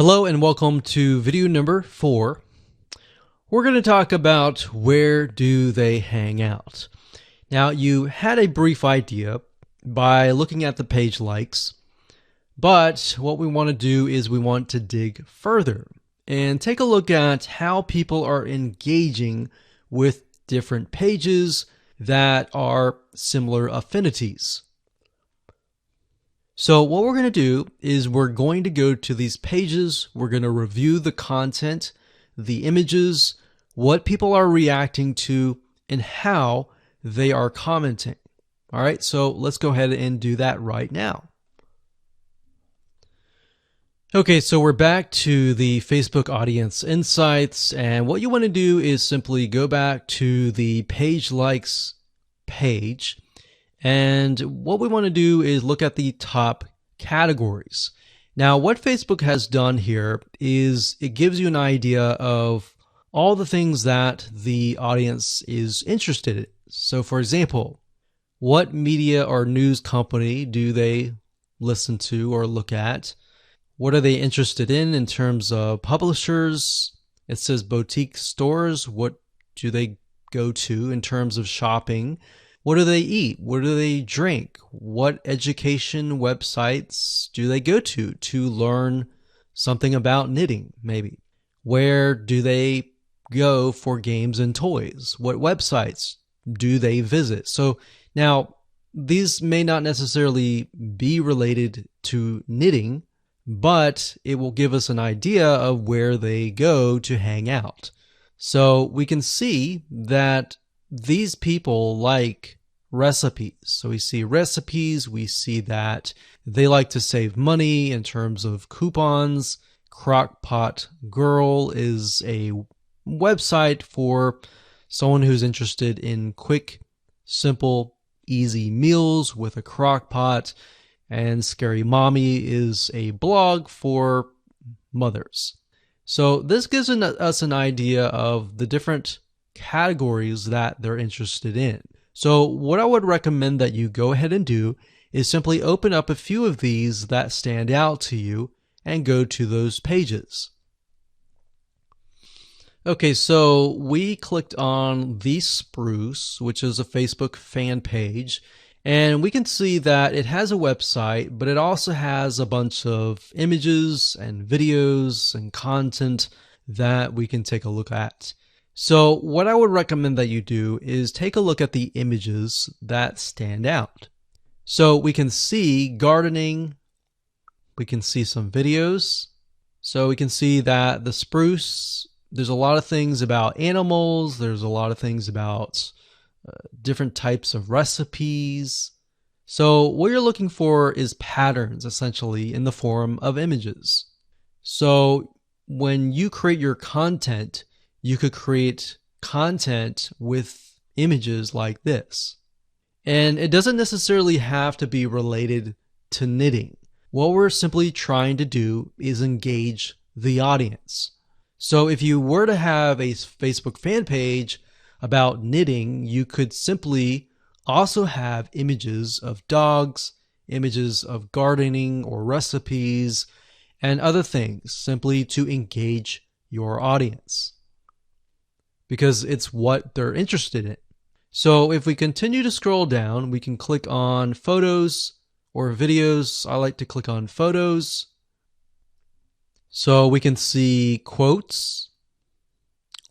Hello and welcome to video number 4. We're going to talk about where do they hang out. Now you had a brief idea by looking at the page likes, but what we want to do is we want to dig further and take a look at how people are engaging with different pages that are similar affinities. So what we're going to do is we're going to go to these pages, we're going to review the content, the images, what people are reacting to, and how they are commenting. All right, so let's go ahead and do that right now. Okay, so we're back to the Facebook Audience Insights, and what you want to do is simply go back to the page likes page. And what we want to do is look at the top categories. Now, what Facebook has done here is it gives you an idea of all the things that the audience is interested in. So, for example, what media or news company do they listen to or look at? What are they interested in terms of publishers? It says boutique stores. What do they go to in terms of shopping? What do they eat? What do they drink? What education websites do they go to learn something about knitting, maybe? Where do they go for games and toys? What websites do they visit? So now, these may not necessarily be related to knitting, but it will give us an idea of where they go to hang out. So we can see that these people like recipes. So we see recipes, we see that they like to save money in terms of coupons. Crockpot Girl is a website for someone who's interested in quick, simple, easy meals with a crock pot. And Scary Mommy is a blog for mothers. So this gives us an idea of the different categories that they're interested in. So what I would recommend that you go ahead and do is simply open up a few of these that stand out to you and go to those pages. Okay, so we clicked on The Spruce, which is a Facebook fan page, and we can see that it has a website, but it also has a bunch of images and videos and content that we can take a look at. So what I would recommend that you do is take a look at the images that stand out. So we can see gardening, we can see some videos. So we can see that the spruce, there's a lot of things about animals, there's a lot of things about different types of recipes. So what you're looking for is patterns, essentially, in the form of images. So when you create your content, you could create content with images like this. And it doesn't necessarily have to be related to knitting. What we're simply trying to do is engage the audience. So if you were to have a Facebook fan page about knitting, you could simply also have images of dogs, images of gardening or recipes, and other things, simply to engage your audience, because it's what they're interested in. So if we continue to scroll down, we can click on photos or videos. I like to click on photos. So we can see quotes,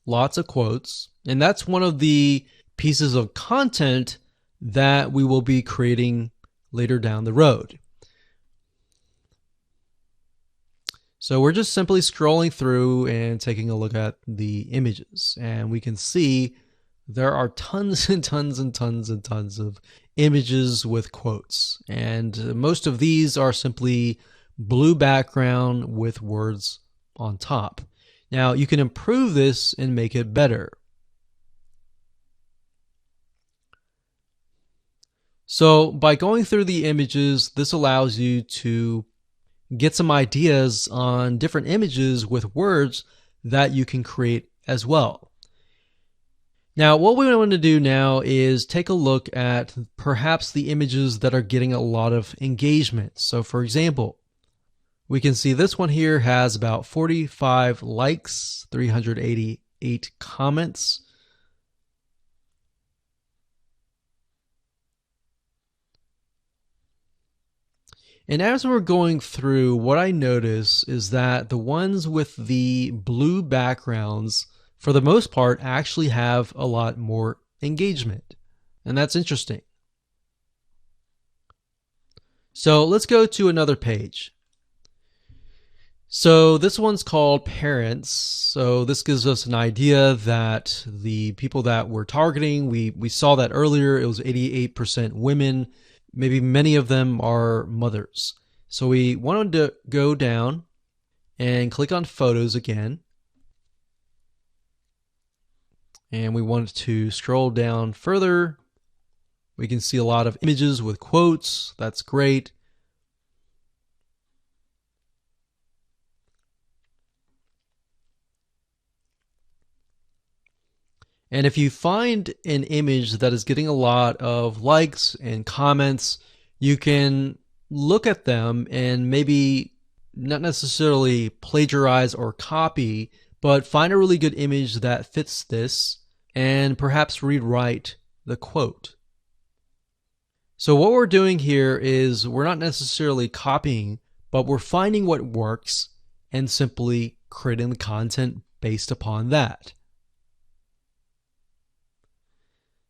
lots of quotes, and that's one of the pieces of content that we will be creating later down the road. So we're just simply scrolling through and taking a look at the images, and we can see there are tons and tons and tons and tons of images with quotes, and most of these are simply blue background with words on top. Now you can improve this and make it better. So by going through the images, this allows you to get some ideas on different images with words that you can create as well. Now, what we want to do now is take a look at perhaps the images that are getting a lot of engagement. So for example, We can see this one here has about 45 likes, 388 comments. And as we're going through, what I notice is that the ones with the blue backgrounds, for the most part, actually have a lot more engagement. And that's interesting. So let's go to another page. So this one's called Parents. So this gives us an idea that the people that we're targeting, we saw that earlier, it was 88% women. Maybe many of them are mothers. So we wanted to go down and click on Photos again. And we wanted to scroll down further. We can see a lot of images with quotes. That's great. And if you find an image that is getting a lot of likes and comments, you can look at them and maybe not necessarily plagiarize or copy, but find a really good image that fits this and perhaps rewrite the quote. So what we're doing here is we're not necessarily copying, but we're finding what works and simply creating the content based upon that.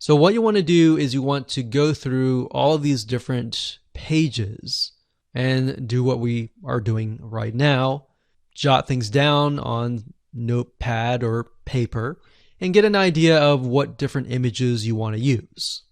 So what you want to do is you want to go through all of these different pages and do what we are doing right now. Jot things down on notepad or paper and get an idea of what different images you want to use.